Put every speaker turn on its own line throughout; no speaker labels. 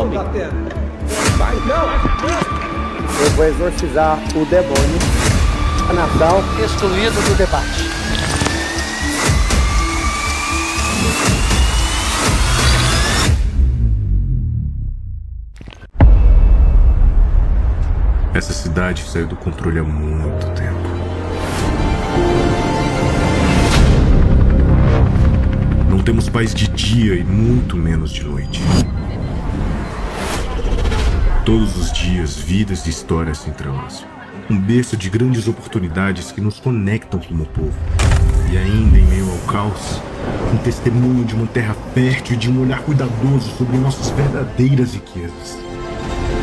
homem.
Vai, não! Eu vou exorcizar o demônio. A nação excluída do debate.
Essa cidade saiu do controle há muito tempo. Não temos paz de dia e muito menos de noite. Todos os dias, vidas e histórias se entrelaçam. Um berço de grandes oportunidades que nos conectam como povo. E ainda em meio ao caos, um testemunho de uma terra fértil e de um olhar cuidadoso sobre nossas verdadeiras riquezas.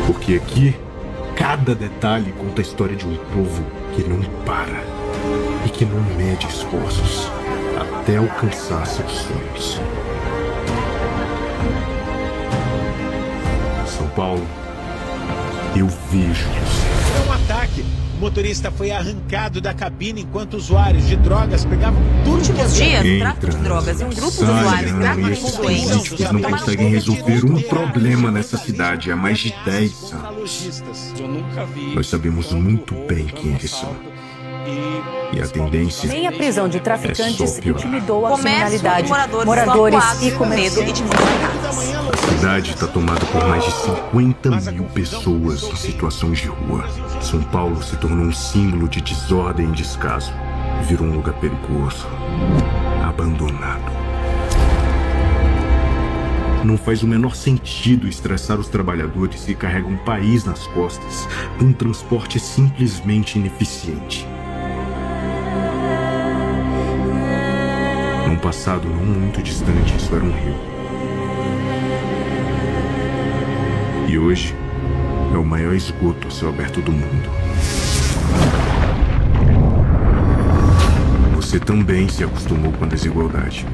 Porque aqui, cada detalhe conta a história de um povo que não para e que não mede esforços até alcançar seus sonhos. São Paulo, eu vejo você.
É um ataque. O motorista foi arrancado da cabine enquanto usuários de drogas pegavam tudo.
Últimos dias, o tráfico de drogas e um grupo de usuários gravemente
esses
doentes
políticos não conseguem resolver um problema nessa cidade há mais de 10 anos. Nós sabemos muito bem quem eles são. E a tendência
Nem a prisão de traficantes intimidou a
comércio
criminalidade.
e
Moradores e
com medo e de
comerciantes.
A cidade está tomada por mais de 50 mil pessoas em situações de rua. São Paulo se tornou um símbolo de desordem e descaso. Virou um lugar perigoso, abandonado. Não faz o menor sentido estressar os trabalhadores que carregam um país nas costas com um transporte simplesmente ineficiente. Num passado não muito distante, isso era um rio. E hoje é o maior esgoto a céu aberto do mundo. Você também se acostumou com a desigualdade.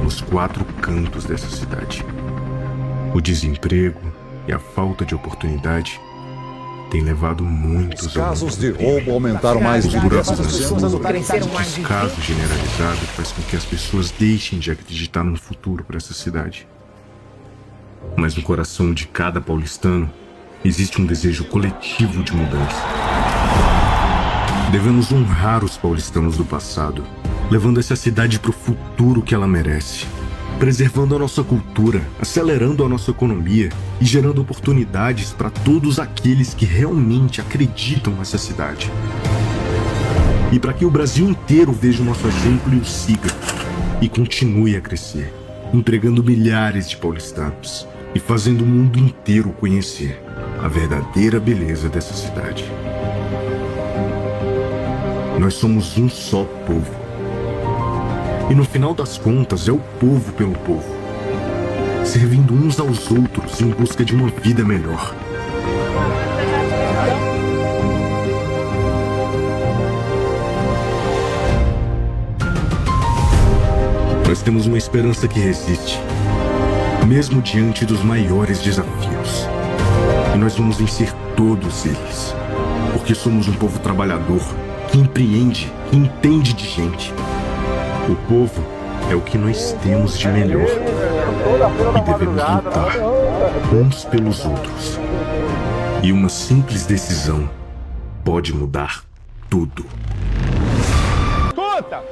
Nos 4 cantos dessa cidade. O desemprego e a falta de oportunidade têm levado muitos
Os casos de roubo aumentaram mais de 10%.
O descaso generalizado faz com que as pessoas deixem de acreditar num futuro para essa cidade. Mas no coração de cada paulistano existe um desejo coletivo de mudança. Devemos honrar os paulistanos do passado, levando essa cidade para o futuro que ela merece, preservando a nossa cultura, acelerando a nossa economia e gerando oportunidades para todos aqueles que realmente acreditam nessa cidade. E para que o Brasil inteiro veja o nosso exemplo e o siga, e continue a crescer, entregando milhares de paulistanos e fazendo o mundo inteiro conhecer a verdadeira beleza dessa cidade. Nós somos um só povo. E no final das contas é o povo pelo povo, servindo uns aos outros em busca de uma vida melhor. Nós temos uma esperança que resiste, mesmo diante dos maiores desafios. E nós vamos vencer todos eles, porque somos um povo trabalhador, que empreende, que entende de gente. O povo é o que nós temos de melhor e devemos lutar uns pelos outros. E uma simples decisão pode mudar tudo.
Escuta!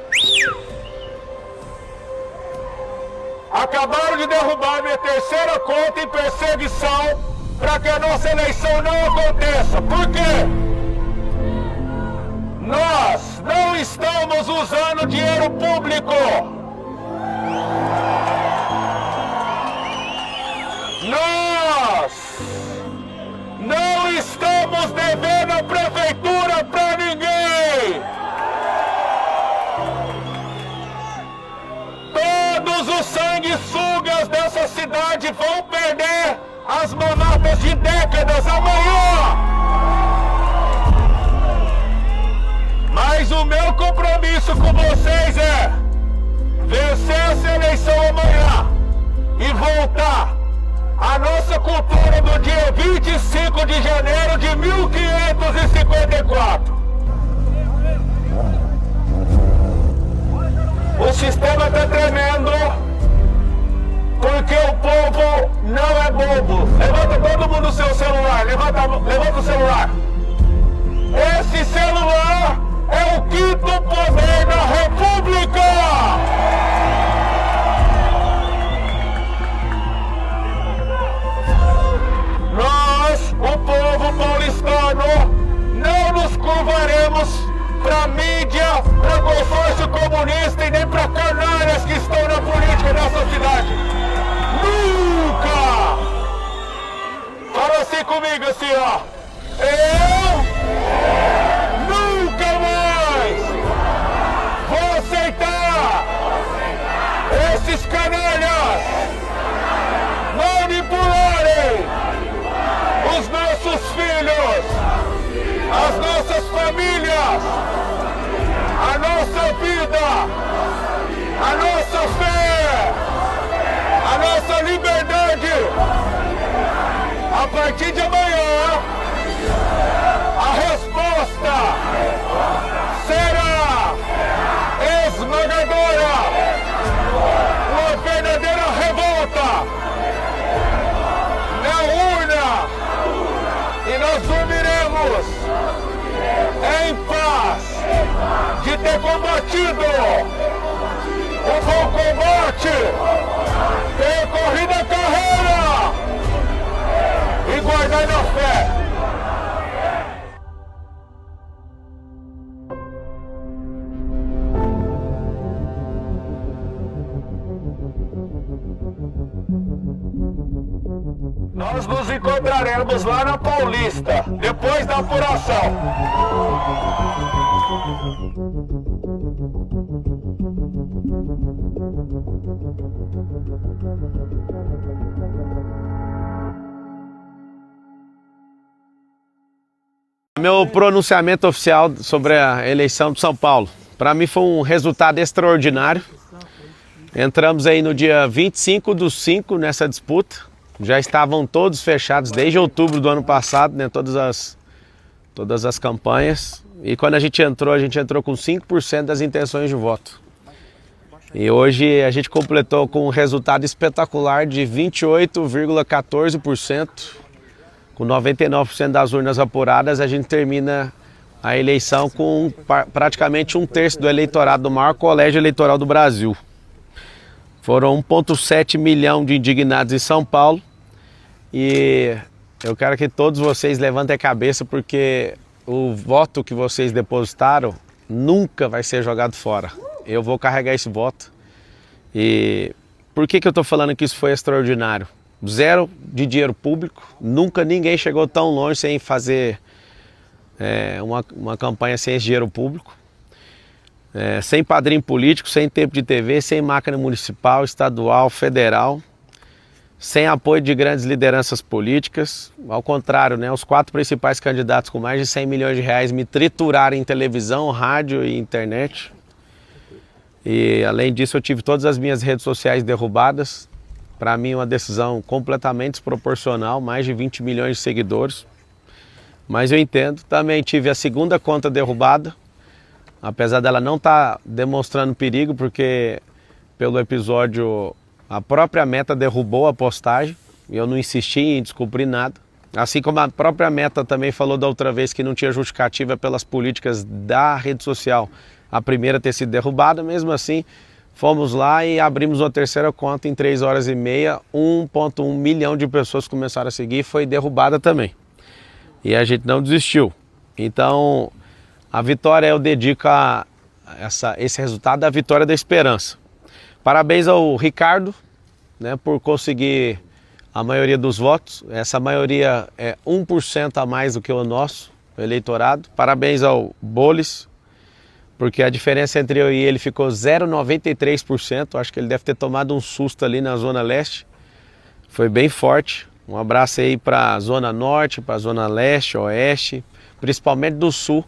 Acabaram de derrubar minha terceira conta em perseguição para que a nossa eleição não aconteça. Por quê? Nós não estamos usando dinheiro público. Nós não estamos devendo a prefeitura para ninguém. Todos os sanguessugas dessa cidade vão perder as mamatas de décadas amanhã. Mas o meu compromisso com vocês é vencer essa eleição amanhã e voltar à nossa cultura do dia 25 de janeiro de 1554. O sistema está tremendo porque o povo não é bobo. Levanta levanta o celular. Esse celular é o quinto poder da República. Nós, o povo paulistano, não nos curvaremos pra mídia, pra consórcio comunista e nem pra canalhas que estão na política dessa cidade. Nunca! Fala assim comigo, assim, ó. Eu nunca mais vou aceitar esses canalhas manipularem os nossos filhos, as nossas famílias, a nossa vida, a nossa fé, a nossa liberdade. A partir de amanhã, a resposta será esmagadora, uma verdadeira revolta na urna, e nós dormiremos em paz de ter combatido o bom combate, ter corrido a carreira e guardar a fé. Nós nos encontraremos lá na Paulista, depois da apuração.
Meu pronunciamento oficial sobre a eleição de São Paulo. Para mim foi um resultado extraordinário. Entramos aí no dia 25/5 nessa disputa. Já estavam todos fechados desde outubro do ano passado, né? Todas as campanhas. E quando a gente entrou com 5% das intenções de voto. E hoje a gente completou com um resultado espetacular de 28,14%. Com 99% das urnas apuradas, a gente termina a eleição com praticamente 1/3 do eleitorado do maior colégio eleitoral do Brasil. Foram 1,7 milhão de indignados em São Paulo. E eu quero que todos vocês levantem a cabeça, porque o voto que vocês depositaram nunca vai ser jogado fora. Eu vou carregar esse voto. E por que eu estou falando que isso foi extraordinário? Zero de dinheiro público, nunca ninguém chegou tão longe sem fazer uma campanha sem esse dinheiro público. Sem padrinho político, sem tempo de TV, sem máquina municipal, estadual, federal. Sem apoio de grandes lideranças políticas. Ao contrário, né, os 4 principais candidatos com mais de 100 milhões de reais me trituraram em televisão, rádio e internet. E além disso eu tive todas as minhas redes sociais derrubadas. Para mim uma decisão completamente desproporcional, mais de 20 milhões de seguidores. Mas eu entendo. Também tive a segunda conta derrubada, apesar dela não estar demonstrando perigo, porque pelo episódio a própria Meta derrubou a postagem e eu não insisti em descobrir nada. Assim como a própria Meta também falou da outra vez que não tinha justificativa pelas políticas da rede social, a primeira ter sido derrubada. Mesmo assim, fomos lá e abrimos uma terceira conta em 3 horas e meia, 1,1 milhão de pessoas começaram a seguir e foi derrubada também. E a gente não desistiu. Então, a vitória eu dedico a esse resultado, a vitória da esperança. Parabéns ao Ricardo, né, por conseguir a maioria dos votos. Essa maioria é 1% a mais do que o nosso eleitorado. Parabéns ao Bolis, porque a diferença entre eu e ele ficou 0,93%. Acho que ele deve ter tomado um susto ali na Zona Leste. Foi bem forte. Um abraço aí para a Zona Norte, para a Zona Leste, Oeste, principalmente do Sul.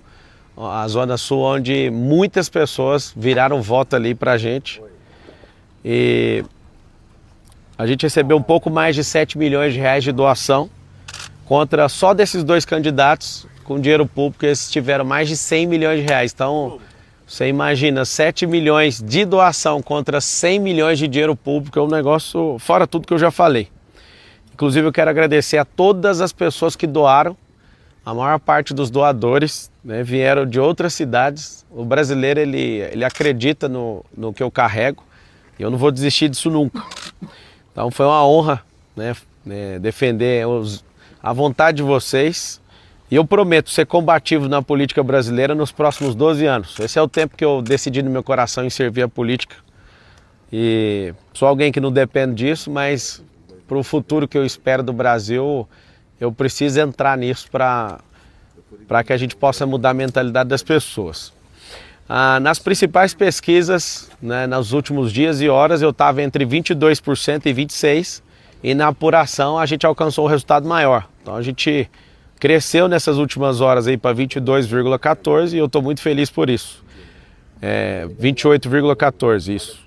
A Zona Sul, onde muitas pessoas viraram voto ali para a gente. E a gente recebeu um pouco mais de 7 milhões de reais de doação, contra só desses 2 candidatos com dinheiro público, eles tiveram mais de 100 milhões de reais. Então, você imagina, 7 milhões de doação contra 100 milhões de dinheiro público, é um negócio fora tudo que eu já falei. Inclusive eu quero agradecer a todas as pessoas que doaram. A maior parte dos doadores, né, vieram de outras cidades. O brasileiro ele acredita no que eu carrego e eu não vou desistir disso nunca. Então foi uma honra, né, defender a vontade de vocês. E eu prometo ser combativo na política brasileira nos próximos 12 anos. Esse é o tempo que eu decidi no meu coração em servir a política. E sou alguém que não depende disso, mas para o futuro que eu espero do Brasil, eu preciso entrar nisso para que a gente possa mudar a mentalidade das pessoas. Nas principais pesquisas, né, nos últimos dias e horas, eu estava entre 22% e 26%, e na apuração a gente alcançou um resultado maior. Então a gente cresceu nessas últimas horas aí para 22,14% e eu estou muito feliz por isso. 28,14%, isso.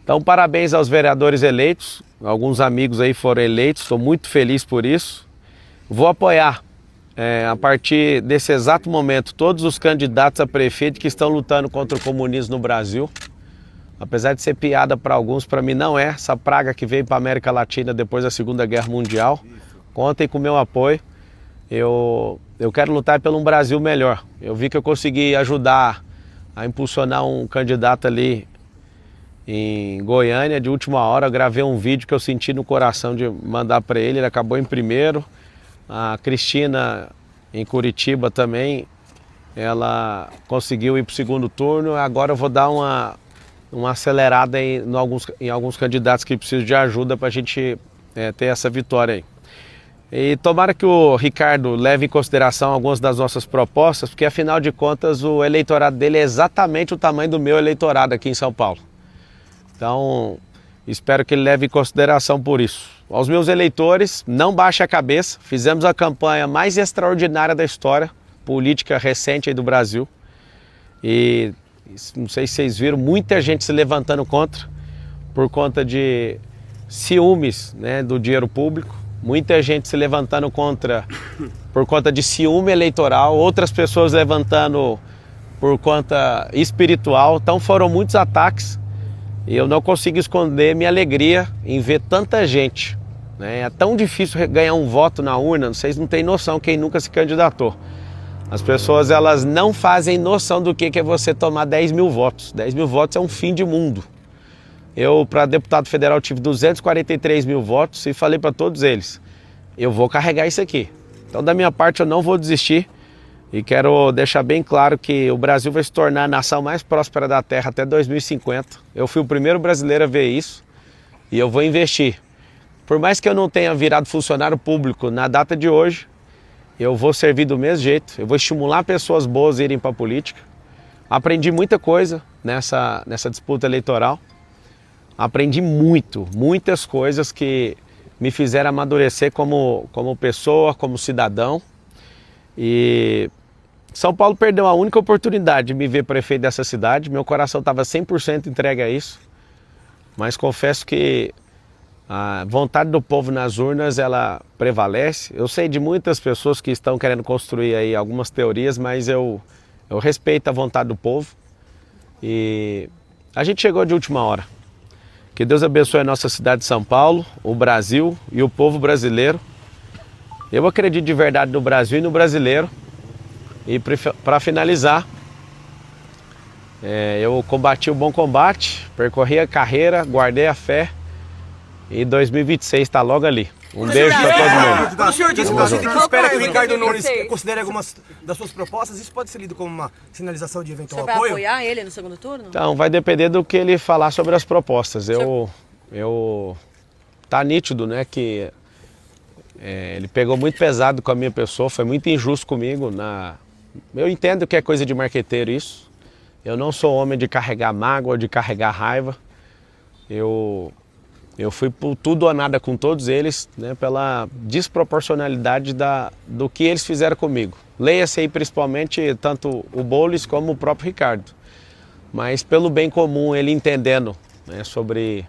Então parabéns aos vereadores eleitos, alguns amigos aí foram eleitos, estou muito feliz por isso. Vou apoiar, a partir desse exato momento, todos os candidatos a prefeito que estão lutando contra o comunismo no Brasil. Apesar de ser piada para alguns, para mim não é. Essa praga que veio para a América Latina depois da Segunda Guerra Mundial. Contem com o meu apoio. Eu quero lutar pelo um Brasil melhor. Eu vi que eu consegui ajudar a impulsionar um candidato ali em Goiânia de última hora. Eu gravei um vídeo que eu senti no coração de mandar para ele. Ele acabou em primeiro. A Cristina, em Curitiba também, ela conseguiu ir para o segundo turno. Agora eu vou dar uma acelerada em alguns candidatos que precisam de ajuda para a gente ter essa vitória aí. E tomara que o Ricardo leve em consideração algumas das nossas propostas, porque afinal de contas o eleitorado dele é exatamente o tamanho do meu eleitorado aqui em São Paulo. Então, espero que ele leve em consideração por isso. Aos meus eleitores, não baixe a cabeça, fizemos a campanha mais extraordinária da história política recente aí do Brasil. E não sei se vocês viram, muita gente se levantando por conta de ciúmes, né, do dinheiro público. Muita gente se levantando por conta de ciúme eleitoral, outras pessoas levantando por conta espiritual. Então foram muitos ataques e eu não consigo esconder minha alegria em ver tanta gente, né? É tão difícil ganhar um voto na urna, vocês não têm noção quem nunca se candidatou. As pessoas elas não fazem noção do que é você tomar 10 mil votos. 10 mil votos é um fim de mundo. Eu, para deputado federal, tive 243 mil votos e falei para todos eles, eu vou carregar isso aqui. Então, da minha parte, eu não vou desistir e quero deixar bem claro que o Brasil vai se tornar a nação mais próspera da Terra até 2050. Eu fui o primeiro brasileiro a ver isso e eu vou investir. Por mais que eu não tenha virado funcionário público na data de hoje, eu vou servir do mesmo jeito, eu vou estimular pessoas boas a irem para a política. Aprendi muita coisa nessa disputa eleitoral. Aprendi muitas coisas que me fizeram amadurecer como pessoa, como cidadão. E São Paulo perdeu a única oportunidade de me ver prefeito dessa cidade. Meu coração estava 100% entregue a isso. Mas confesso que a vontade do povo nas urnas, ela prevalece. Eu sei de muitas pessoas que estão querendo construir aí algumas teorias, mas eu respeito a vontade do povo. E a gente chegou de última hora. Que Deus abençoe a nossa cidade de São Paulo, o Brasil e o povo brasileiro. Eu acredito de verdade no Brasil e no brasileiro. E para finalizar, eu combati o bom combate, percorri a carreira, guardei a fé. E 2026 está logo ali. Um beijo para todo mundo.
O senhor disse que espera que o Ricardo Nunes considere algumas das suas propostas. Isso pode ser lido como uma sinalização de eventual apoio?
Você vai apoiar ele no segundo turno?
Então, vai depender do que ele falar sobre as propostas. Tá nítido, né, que ele pegou muito pesado com a minha pessoa, foi muito injusto comigo. Eu entendo que é coisa de marqueteiro isso. Eu não sou homem de carregar mágoa, de carregar raiva. Eu fui por tudo ou nada com todos eles, né, pela desproporcionalidade do que eles fizeram comigo. Leia-se aí principalmente tanto o Boulos como o próprio Ricardo. Mas pelo bem comum, ele entendendo, né, sobre...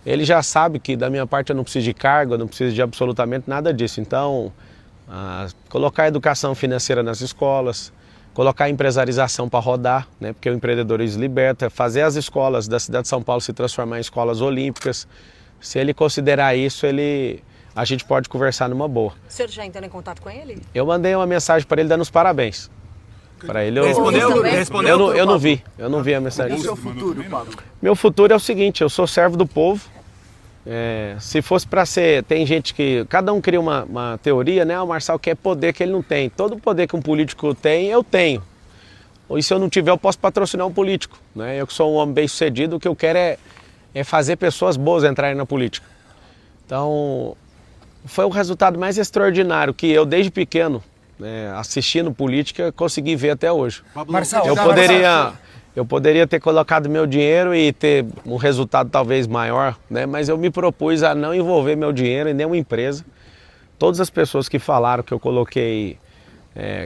Ele já sabe que da minha parte eu não preciso de cargo, eu não preciso de absolutamente nada disso. Então, colocar a educação financeira nas escolas, colocar a empresarização para rodar, né, porque o empreendedorismo liberta, fazer as escolas da cidade de São Paulo se transformar em escolas olímpicas. Se ele considerar isso, ele a gente pode conversar numa boa.
O senhor já entrou em contato com ele?
Eu mandei uma mensagem para ele dando os parabéns. Para ele,
Respondeu?
Eu não vi a mensagem.
E o seu futuro, Pablo?
Meu futuro é o seguinte, eu sou servo do povo. Se fosse para ser, tem gente que, cada um cria uma teoria, né? O Marçal quer poder que ele não tem. Todo poder que um político tem, eu tenho. E se eu não tiver, eu posso patrocinar um político, né? Eu que sou um homem bem sucedido, o que eu quero é fazer pessoas boas entrarem na política. Então, foi o resultado mais extraordinário que eu, desde pequeno, assistindo política, consegui ver até hoje.
Marçal,
Eu poderia ter colocado meu dinheiro e ter um resultado talvez maior, né? Mas eu me propus a não envolver meu dinheiro em nenhuma empresa. Todas as pessoas que falaram que eu coloquei,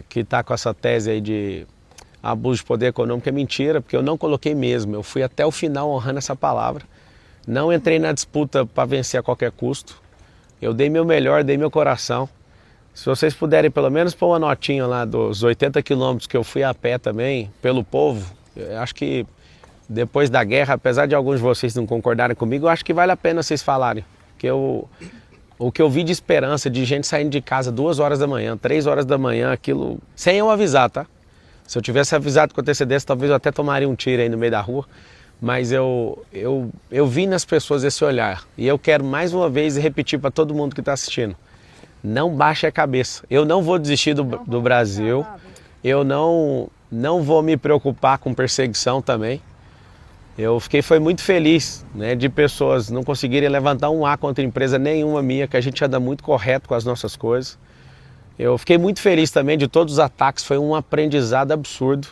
que está com essa tese aí de abuso de poder econômico, é mentira, porque eu não coloquei mesmo. Eu fui até o final honrando essa palavra. Não entrei na disputa para vencer a qualquer custo. Eu dei meu melhor, dei meu coração. Se vocês puderem pelo menos pôr uma notinha lá dos 80 quilômetros que eu fui a pé também, pelo povo, eu acho que depois da guerra, apesar de alguns de vocês não concordarem comigo, eu acho que vale a pena vocês falarem. Que o que eu vi de esperança, de gente saindo de casa 2 horas da manhã, 3 horas da manhã, aquilo, sem eu avisar, tá? Se eu tivesse avisado com antecedência, talvez eu até tomaria um tiro aí no meio da rua. Mas eu vi nas pessoas esse olhar. E eu quero mais uma vez repetir para todo mundo que está assistindo. Não baixe a cabeça. Eu não vou desistir do Brasil. Eu não vou me preocupar com perseguição também. Foi muito feliz, né, de pessoas não conseguirem levantar um A contra empresa nenhuma minha, que a gente anda muito correto com as nossas coisas. Eu fiquei muito feliz também de todos os ataques, foi um aprendizado absurdo.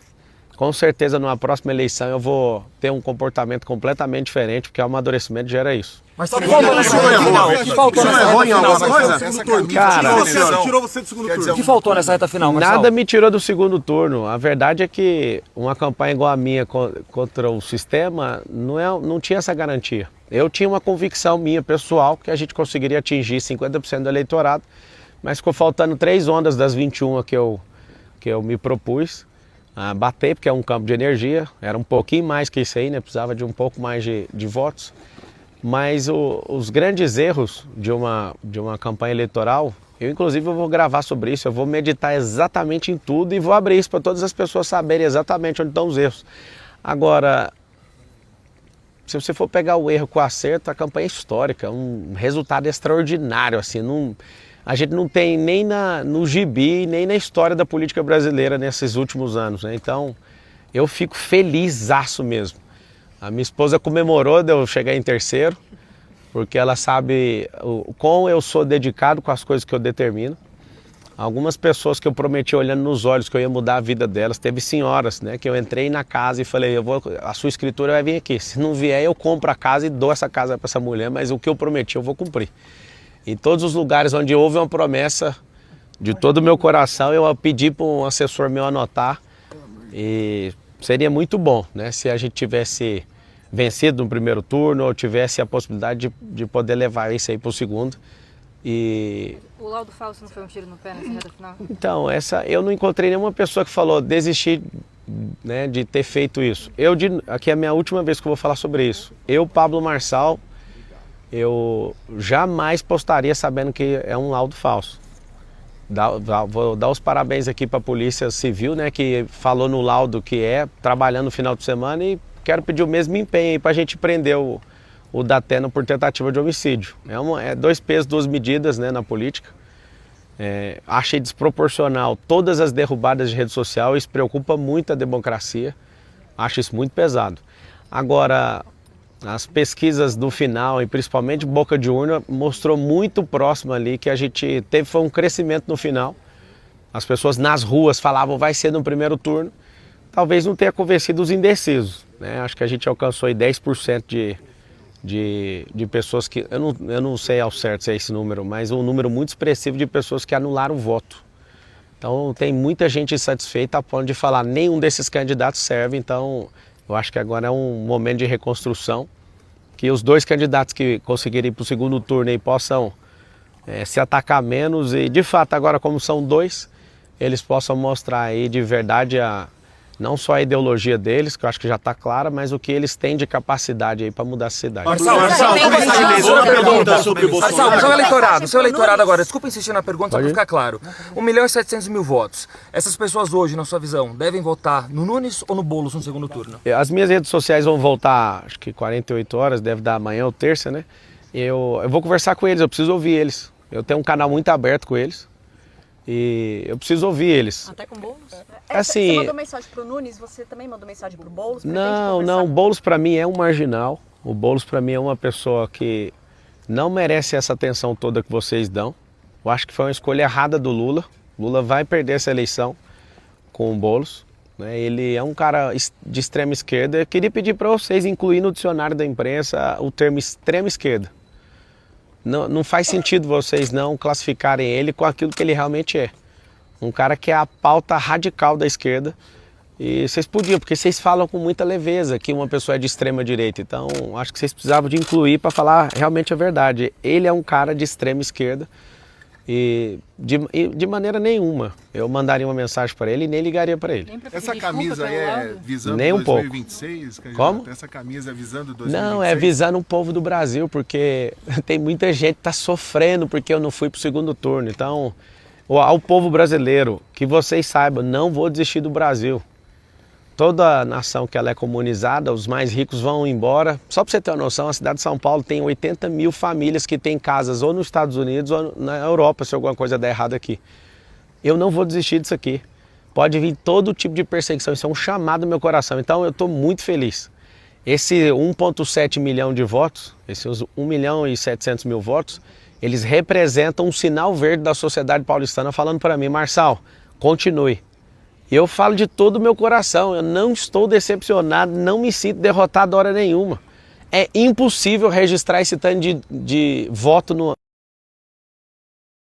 Com certeza, numa próxima eleição, eu vou ter um comportamento completamente diferente, porque o amadurecimento gera isso.
Mas o que faltou nessa reta final?
Cara,
Tirou você do segundo turno. O que faltou nessa reta final, Marçal?
Nada me tirou do segundo turno. A verdade é que uma campanha igual a minha contra o sistema não tinha essa garantia. Eu tinha uma convicção minha, pessoal, que a gente conseguiria atingir 50% do eleitorado, mas ficou faltando 3 ondas das 21 que eu me propus a bater, porque é um campo de energia. Era um pouquinho mais que isso aí, né? Precisava de um pouco mais de votos. Mas os grandes erros de uma campanha eleitoral, eu vou gravar sobre isso, eu vou meditar exatamente em tudo e vou abrir isso para todas as pessoas saberem exatamente onde estão os erros. Agora, se você for pegar o erro com o acerto, a campanha é histórica, um resultado extraordinário, assim, a gente não tem nem no gibi, nem na história da política brasileira nesses últimos anos, né? Então, eu fico felizaço mesmo. A minha esposa comemorou de eu chegar em terceiro, porque ela sabe o quão eu sou dedicado com as coisas que eu determino. Algumas pessoas que eu prometi olhando nos olhos que eu ia mudar a vida delas, teve senhoras, né, que eu entrei na casa e falei, a sua escritura vai vir aqui, se não vier eu compro a casa e dou essa casa para essa mulher, mas o que eu prometi eu vou cumprir. Em todos os lugares onde houve uma promessa, de todo o meu coração, eu pedi para um assessor meu anotar, e seria muito bom, né, se a gente tivesse vencido no primeiro turno ou tivesse a possibilidade de poder levar isso aí para o segundo.
O laudo falso não foi um tiro no pé nessa reta final?
Então, eu não encontrei nenhuma pessoa que falou desistir, né, de ter feito isso. Aqui é a minha última vez que eu vou falar sobre isso. Eu, Pablo Marçal, eu jamais postaria sabendo que é um laudo falso. Vou dar os parabéns aqui para a Polícia Civil, né, que falou no laudo que trabalhando no final de semana, e quero pedir o mesmo empenho aí para a gente prender o Datena por tentativa de homicídio. É 2 pesos, 2 medidas, né, na política. Achei desproporcional todas as derrubadas de rede social, isso preocupa muito a democracia, acho isso muito pesado. Agora, as pesquisas do final, e principalmente boca de urna, mostrou muito próximo ali que a gente foi um crescimento no final. As pessoas nas ruas falavam vai ser no primeiro turno, talvez não tenha convencido os indecisos, né? Acho que a gente alcançou aí 10% de pessoas que, eu não sei ao certo se é esse número, mas um número muito expressivo de pessoas que anularam o voto. Então tem muita gente insatisfeita a ponto de falar nenhum desses candidatos serve, então eu acho que agora é um momento de reconstrução, que os 2 candidatos que conseguirem ir para o segundo turno aí possam se atacar menos e de fato agora como são 2, eles possam mostrar aí de verdade Não só a ideologia deles, que eu acho que já está clara, mas o que eles têm de capacidade aí para mudar a cidade.
Marçal, seu eleitorado agora, desculpa insistir na pergunta para ficar claro. 1.700.000 votos. Essas pessoas hoje, na sua visão, devem votar no Nunes ou no Boulos no segundo turno?
As minhas redes sociais vão voltar, acho que 48 horas, deve dar amanhã ou terça, né? Eu vou conversar com eles, eu preciso ouvir eles. Eu tenho um canal muito aberto com eles e eu preciso ouvir eles.
Até com Boulos?
Assim,
Você mandou mensagem pro Nunes, você também mandou mensagem pro Boulos?
Não, o Boulos para mim é um marginal. O Boulos para mim é uma pessoa que não merece essa atenção toda que vocês dão. Eu acho que foi uma escolha errada do Lula. Lula vai perder essa eleição com o Boulos. Né? Ele é um cara de extrema esquerda. Eu queria pedir para vocês incluir no dicionário da imprensa o termo extrema esquerda. Não faz sentido vocês não classificarem ele com aquilo que ele realmente é. Um cara que é a pauta radical da esquerda. E vocês podiam, porque vocês falam com muita leveza que uma pessoa é de extrema direita. Então, acho que vocês precisavam de incluir para falar realmente a verdade. Ele é um cara de extrema esquerda e de maneira nenhuma eu mandaria uma mensagem para ele e nem ligaria para ele.
Essa camisa aí é visando
nem um
2026?
Pouco. Como?
Essa camisa é visando 2026?
Não, é visando o povo do Brasil, porque tem muita gente que está sofrendo porque eu não fui para o segundo turno. Então, ao povo brasileiro, que vocês saibam, não vou desistir do Brasil. Toda nação que ela é comunizada, os mais ricos vão embora. Só para você ter uma noção, a cidade de São Paulo tem 80 mil famílias que têm casas ou nos Estados Unidos ou na Europa, se alguma coisa der errado aqui. Eu não vou desistir disso aqui. Pode vir todo tipo de perseguição, isso é um chamado no meu coração. Então eu estou muito feliz. Esse 1,7 milhão de votos, esses 1.700.000 votos, eles representam um sinal verde da sociedade paulistana falando para mim, Marçal, continue. Eu falo de todo o meu coração, eu não estou decepcionado, não me sinto derrotado hora nenhuma. É impossível registrar esse tanto de voto no